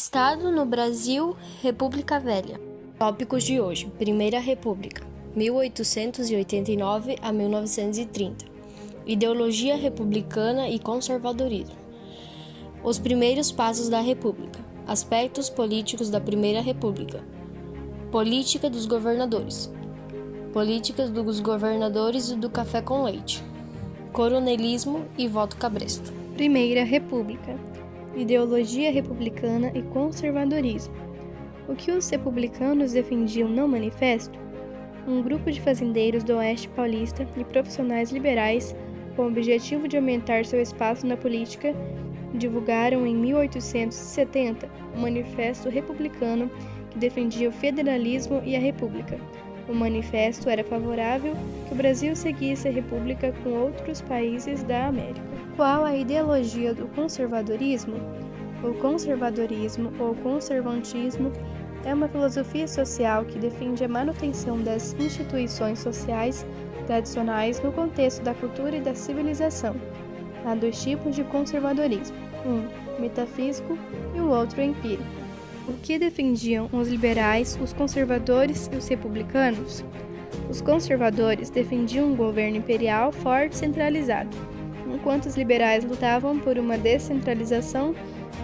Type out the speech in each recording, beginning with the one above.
Estado no Brasil, República Velha. Tópicos de hoje: Primeira República, 1889 a 1930. Ideologia republicana e conservadorismo. Os primeiros passos da República. Aspectos políticos da Primeira República. Política dos governadores. Políticas dos governadores e do café com leite. Coronelismo e voto cabresto. Primeira República. Ideologia republicana e conservadorismo. O que os republicanos defendiam no manifesto? Um grupo de fazendeiros do Oeste Paulista e profissionais liberais, com o objetivo de aumentar seu espaço na política, divulgaram em 1870 um manifesto republicano que defendia o federalismo e a república. O manifesto era favorável que o Brasil seguisse a república com outros países da América. Qual a ideologia do conservadorismo? O conservadorismo ou conservantismo é uma filosofia social que defende a manutenção das instituições sociais tradicionais no contexto da cultura e da civilização. Há dois tipos de conservadorismo, um metafísico e o outro empírico. O que defendiam os liberais, os conservadores e os republicanos? Os conservadores defendiam um governo imperial forte e centralizado, enquanto os liberais lutavam por uma descentralização,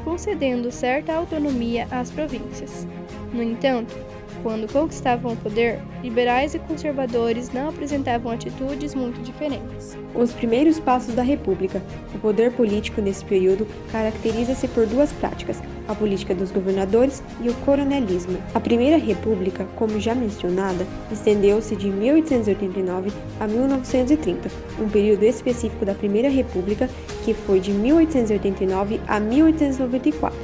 concedendo certa autonomia às províncias. No entanto, quando conquistavam o poder, liberais e conservadores não apresentavam atitudes muito diferentes. Os primeiros passos da República. O poder político nesse período caracteriza-se por duas práticas, a política dos governadores e o coronelismo. A Primeira República, como já mencionada, estendeu-se de 1889 a 1930, um período específico da Primeira República que foi de 1889 a 1894.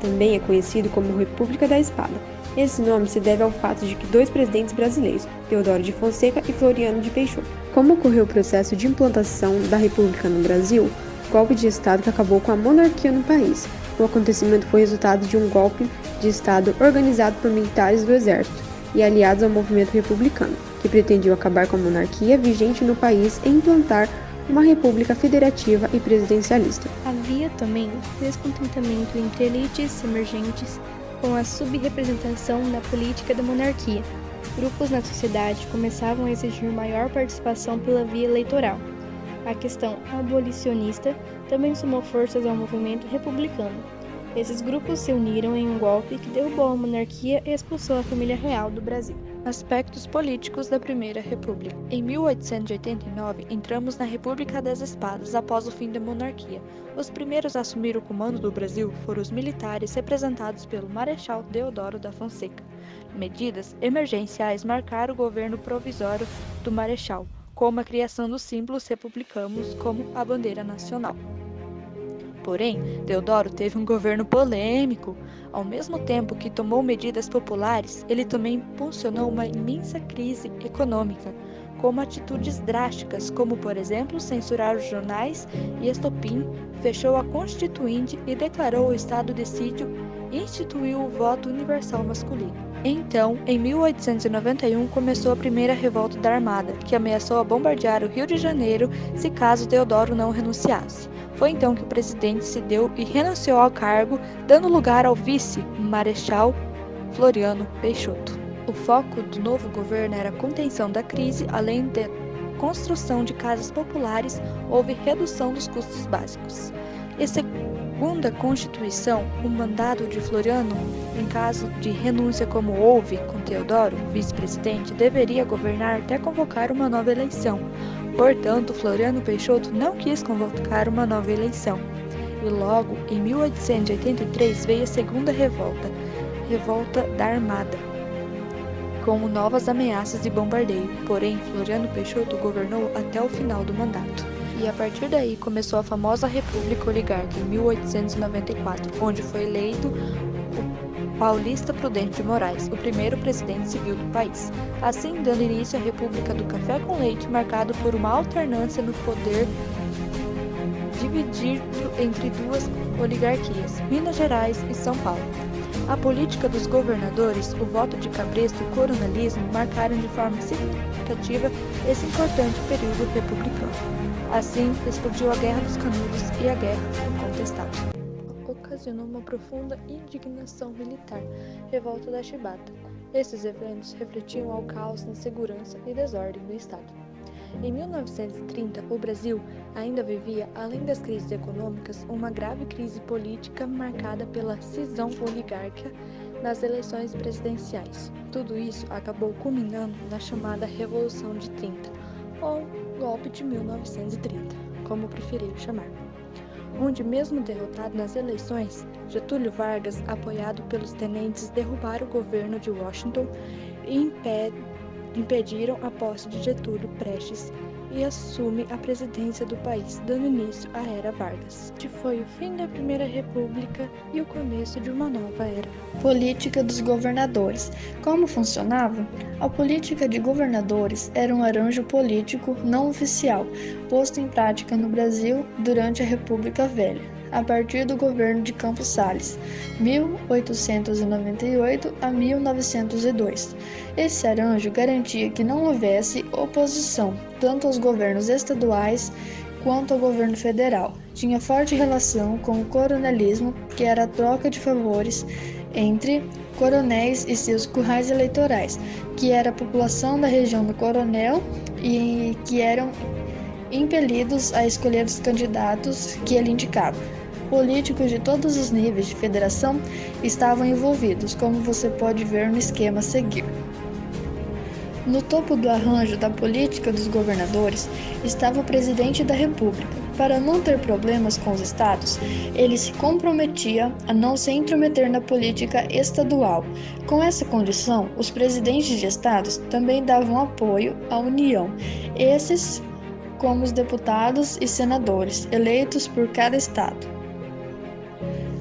Também é conhecido como República da Espada. Esse nome se deve ao fato de que dois presidentes brasileiros, Deodoro de Fonseca e Floriano de Peixoto. Como ocorreu o processo de implantação da República no Brasil? Golpe de Estado que acabou com a monarquia no país. O acontecimento foi resultado de um golpe de Estado organizado por militares do Exército e aliados ao movimento republicano, que pretendiam acabar com a monarquia vigente no país e implantar uma república federativa e presidencialista. Havia também descontentamento entre elites emergentes com a subrepresentação na política da monarquia. Grupos na sociedade começavam a exigir maior participação pela via eleitoral. A questão abolicionista também somou forças ao movimento republicano. Esses grupos se uniram em um golpe que derrubou a monarquia e expulsou a família real do Brasil. Aspectos políticos da Primeira República. Em 1889, entramos na República das Espadas após o fim da monarquia. Os primeiros a assumir o comando do Brasil foram os militares representados pelo Marechal Deodoro da Fonseca. Medidas emergenciais marcaram o governo provisório do Marechal, como a criação dos símbolos republicanos como a bandeira nacional. Porém, Deodoro teve um governo polêmico. Ao mesmo tempo que tomou medidas populares, ele também impulsionou uma imensa crise econômica, como atitudes drásticas, como, por exemplo, censurar os jornais e estopim, fechou a Constituinte e declarou o estado de sítio e instituiu o voto universal masculino. Então, em 1891, começou a primeira revolta da Armada, que ameaçou a bombardear o Rio de Janeiro se caso Deodoro não renunciasse. Foi então que o presidente se deu e renunciou ao cargo, dando lugar ao vice-marechal Floriano Peixoto. O foco do novo governo era a contenção da crise, além da construção de casas populares, houve redução dos custos básicos. E segundo a Constituição, o mandato de Floriano, em caso de renúncia como houve com Deodoro, vice-presidente, deveria governar até convocar uma nova eleição. Portanto, Floriano Peixoto não quis convocar uma nova eleição. E logo, em 1883, veio a segunda revolta da Armada, com novas ameaças de bombardeio. Porém, Floriano Peixoto governou até o final do mandato. E a partir daí começou a famosa República Oligarca, em 1894, onde foi eleito o Paulista Prudente de Moraes, o primeiro presidente civil do país. Assim, dando início à República do Café com Leite, marcado por uma alternância no poder dividido entre duas oligarquias, Minas Gerais e São Paulo. A política dos governadores, o voto de cabresto e o coronelismo marcaram de forma significativa esse importante período republicano. Assim, explodiu a Guerra dos Canudos e a Guerra Incontestável. transformou-se numa profunda indignação militar, revolta da Chibata. Esses eventos refletiam ao caos na segurança e desordem do Estado. Em 1930, o Brasil ainda vivia, além das crises econômicas, uma grave crise política marcada pela cisão oligárquica nas eleições presidenciais. Tudo isso acabou culminando na chamada Revolução de 30, ou Golpe de 1930, como preferiu chamar, onde, mesmo derrotado nas eleições, Getúlio Vargas, apoiado pelos tenentes, derrubaram o governo de Washington e impediram a posse de Getúlio Prestes e assume a presidência do país, dando início à Era Vargas, que foi o fim da Primeira República e o começo de uma nova era. Política dos governadores. Como funcionava? A política de governadores era um arranjo político não oficial, posto em prática no Brasil durante a República Velha, a partir do governo de Campos Salles, 1898 a 1902. Esse arranjo garantia que não houvesse oposição, tanto aos governos estaduais quanto ao governo federal. Tinha forte relação com o coronelismo, que era a troca de favores entre coronéis e seus currais eleitorais, que era a população da região do coronel e que eram impelidos a escolher os candidatos que ele indicava. Políticos de todos os níveis de federação estavam envolvidos, como você pode ver no esquema a seguir. No topo do arranjo da política dos governadores estava o presidente da República. Para não ter problemas com os estados, ele se comprometia a não se intrometer na política estadual. Com essa condição, os presidentes de estados também davam apoio à União, esses como os deputados e senadores eleitos por cada estado.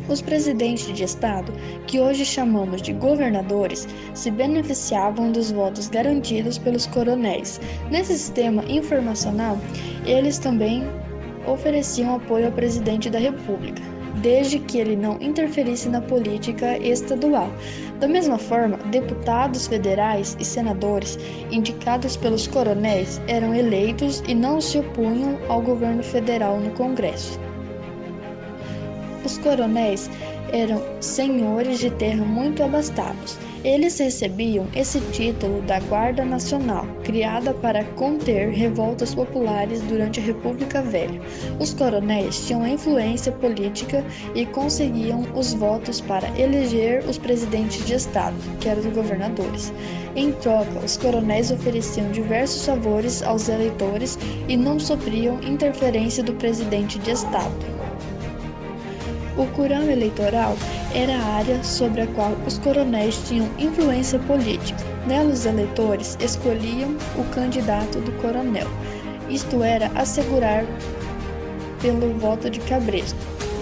Os presidentes de estado, que hoje chamamos de governadores, se beneficiavam dos votos garantidos pelos coronéis. Nesse sistema informacional, eles também ofereciam apoio ao presidente da República, desde que ele não interferisse na política estadual. Da mesma forma, deputados federais e senadores, indicados pelos coronéis, eram eleitos e não se opunham ao governo federal no Congresso. Os coronéis eram senhores de terra muito abastados. Eles recebiam esse título da Guarda Nacional, criada para conter revoltas populares durante a República Velha. Os coronéis tinham influência política e conseguiam os votos para eleger os presidentes de estado, que eram os governadores. Em troca, os coronéis ofereciam diversos favores aos eleitores e não sofriam interferência do presidente de estado. O curão eleitoral era a área sobre a qual os coronéis tinham influência política. Nela, os eleitores escolhiam o candidato do coronel, isto era, assegurar pelo voto de cabresto,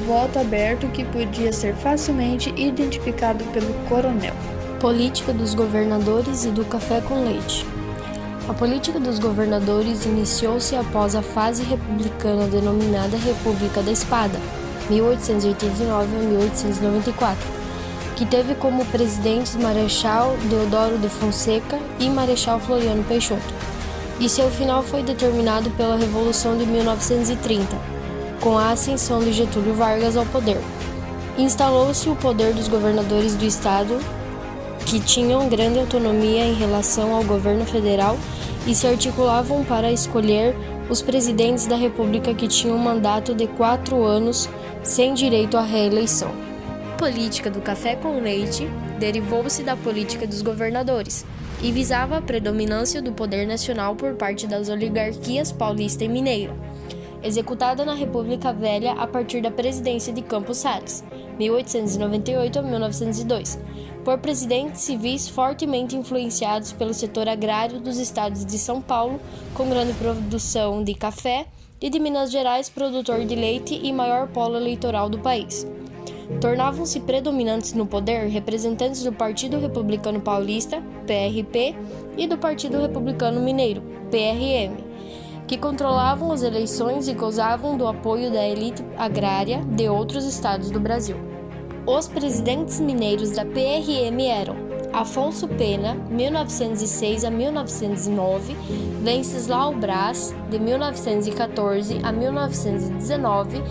voto aberto que podia ser facilmente identificado pelo coronel. Política dos governadores e do café com leite. A política dos governadores iniciou-se após a fase republicana denominada República da Espada, 1889 a 1894, que teve como presidentes Marechal Deodoro de Fonseca e Marechal Floriano Peixoto, e seu final foi determinado pela Revolução de 1930, com a ascensão de Getúlio Vargas ao poder. Instalou-se o poder dos governadores do estado, que tinham grande autonomia em relação ao governo federal e se articulavam para escolher os presidentes da República, que tinham um mandato de 4 anos sem direito à reeleição. A política do café com leite derivou-se da política dos governadores e visava a predominância do poder nacional por parte das oligarquias paulista e mineira, executada na República Velha a partir da presidência de Campos Salles, 1898 a 1902, por presidentes civis fortemente influenciados pelo setor agrário dos estados de São Paulo, com grande produção de café, e de Minas Gerais, produtor de leite e maior polo eleitoral do país. Tornavam-se predominantes no poder representantes do Partido Republicano Paulista, PRP, e do Partido Republicano Mineiro, PRM, que controlavam as eleições e gozavam do apoio da elite agrária de outros estados do Brasil. Os presidentes mineiros da PRM eram Afonso Pena, 1906 a 1909, Venceslau Braz, de 1914 a 1919,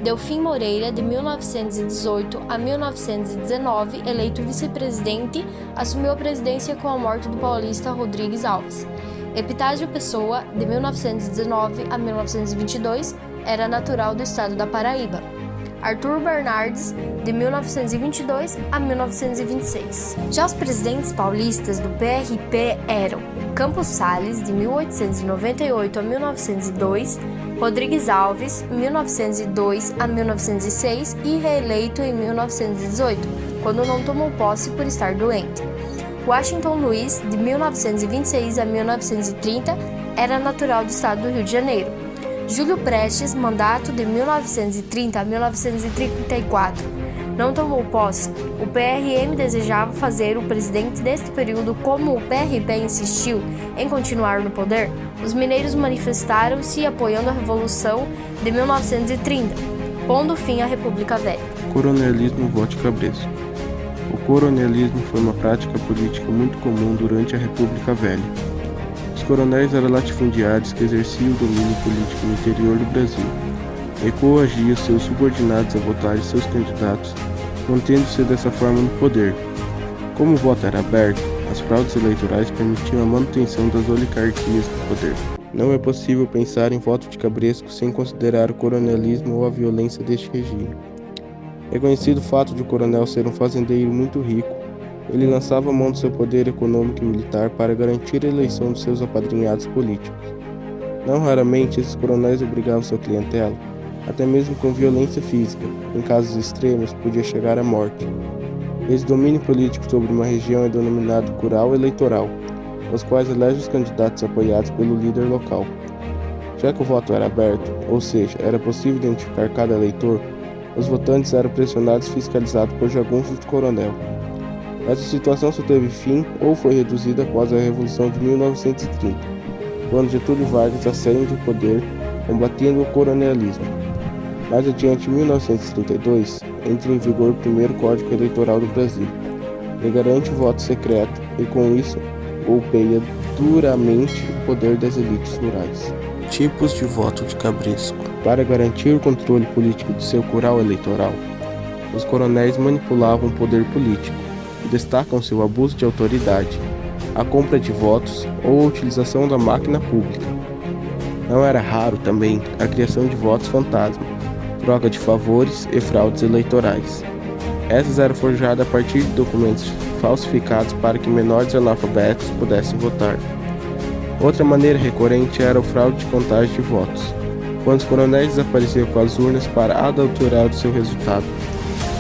Delfim Moreira, de 1918 a 1919, eleito vice-presidente, assumiu a presidência com a morte do paulista Rodrigues Alves. Epitácio Pessoa, de 1919 a 1922, era natural do estado da Paraíba. Arthur Bernardes, de 1922 a 1926. Já os presidentes paulistas do PRP eram Campos Salles, de 1898 a 1902, Rodrigues Alves, 1902 a 1906 e reeleito em 1918, quando não tomou posse por estar doente. Washington Luiz, de 1926 a 1930, era natural do estado do Rio de Janeiro. Júlio Prestes, mandato de 1930 a 1934, não tomou posse. O PRM desejava fazer o presidente deste período. Como o PRP insistiu em continuar no poder, os mineiros manifestaram-se apoiando a Revolução de 1930, pondo fim à República Velha. Coronelismo voto cabresco. O coronelismo foi uma prática política muito comum durante a República Velha. Os coronéis eram latifundiários que exerciam o domínio político no interior do Brasil e coagiam seus subordinados a votarem seus candidatos, mantendo-se dessa forma no poder. Como o voto era aberto, as fraudes eleitorais permitiam a manutenção das oligarquias do poder. Não é possível pensar em voto de cabresco sem considerar o coronelismo ou a violência deste regime. É conhecido o fato de o coronel ser um fazendeiro muito rico. Ele lançava mão do seu poder econômico e militar para garantir a eleição de seus apadrinhados políticos. Não raramente, esses coronéis obrigavam sua clientela, até mesmo com violência física. Em casos extremos, podia chegar à morte. Esse domínio político sobre uma região é denominado curral eleitoral, os quais elegem os candidatos apoiados pelo líder local. Já que o voto era aberto, ou seja, era possível identificar cada eleitor, os votantes eram pressionados e fiscalizados por jagunços do coronel. Essa situação só teve fim ou foi reduzida após a Revolução de 1930, quando Getúlio Vargas ascende do poder, combatendo o coronelismo. Mais adiante, em 1932, entra em vigor o primeiro Código Eleitoral do Brasil. Ele garante o voto secreto e, com isso, golpeia duramente o poder das elites rurais. Tipos de voto de cabresco. Para garantir o controle político de seu curral eleitoral, os coronéis manipulavam o poder político e destacam seu abuso de autoridade, a compra de votos ou a utilização da máquina pública. Não era raro também a criação de votos fantasma, troca de favores e fraudes eleitorais. Essas eram forjadas a partir de documentos falsificados para que menores analfabetos pudessem votar. Outra maneira recorrente era o fraude de contagem de votos, quando os coronéis desapareciam com as urnas para adulterar o seu resultado.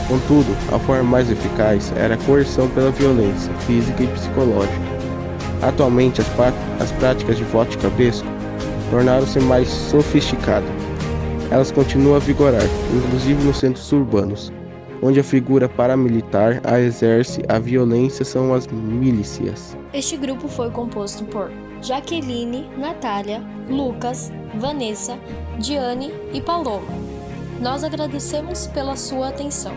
Contudo, a forma mais eficaz era a coerção pela violência física e psicológica. Atualmente, as práticas de voto de cabresco tornaram-se mais sofisticadas. Elas continuam a vigorar, inclusive nos centros urbanos, onde a figura paramilitar a exerce a violência são as milícias. Este grupo foi composto por Jaqueline, Natália, Lucas, Vanessa, Diane e Paloma. Nós agradecemos pela sua atenção.